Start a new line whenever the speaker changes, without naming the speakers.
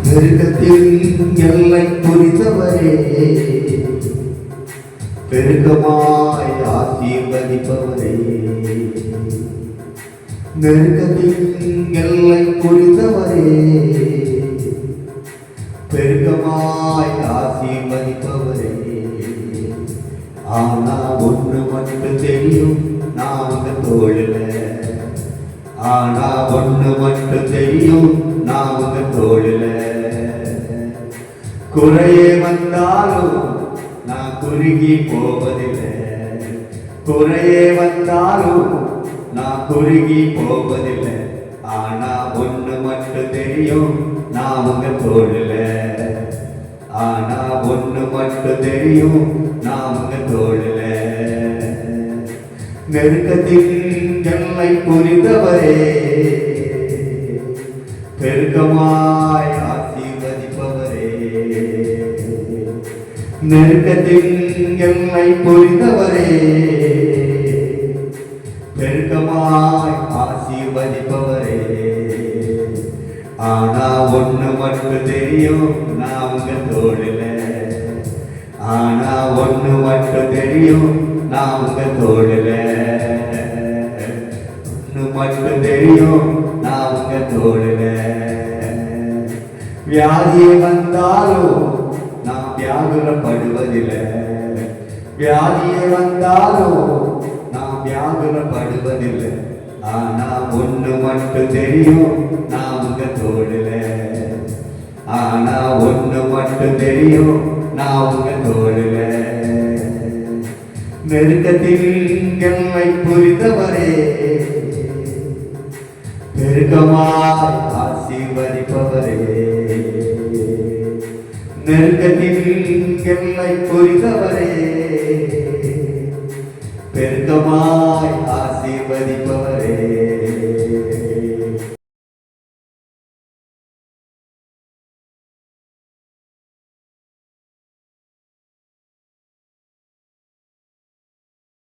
நெருக்கத்தில் எல்லை புரிந்தவரே, பெருக்கமாய் ஆசீர்வதிப்பவரே. நெருக்கத்தில் எல்லை புரிந்தவரே, பெருக்கமாய் ஆசீர்வதிப்பவரே. ஆனா ஒன்று மட்டும் தெரியும், நான் உங்க தோழில. ஆனா ஒன்று மட்டும் தெரியும், நான் உங்க தோழில. குறையே வந்தாலும் நான் குறுகி போவதில்லை. குறையே வந்தாலும் நான் குறுகி போவதில்லை. ஆனா ஒன்று மட்டும் தெரியும், நான் உங்க தோழில. ஆனா ஒன்று மட்டும் தெரியும், நான் உங்க தோழில. நெருக்கத்தில் எல்லை புரிந்தவரே, பெருக்கமாய் ஆசீர்வதிப்பவரே. நெருக்கத்தில் எல்லை புரிந்தவரே, பெருக்கமாய் ஆசீர்வதிப்பவரே. ஆனா ஒண்ணு மட்டும் தெரியும், நான் உங்க தோழில. ஆனா ஒண்ணு மட்டும் தெரியும், நான் உங்க தோழில. ஒண்ணு மட்டும் தெரியும், நான் உங்க தோழில. வியாதியே வந்தாலும் நான் வியாகுலப்படுவதில்லை. வியாதியே வந்தாலும் நான் வியாகுலப்படுவதில்லை. ஆனா ஒண்ணு மட்டும் தெரியும், நான் உங்க தோழில. ஆனா ஒண்ணு மட்டும் தெரியும், நான் உங்க தோழில. நெருக்கத்தில் எல்லை புரிந்தவரே, பெருக்கமாய் ஆசீர்வதிப்பவரே. நெருக்கத்தில் எல்லை புரிந்தவரே, பெருக்கமாய் ஆசீர்வதிப்பவரே.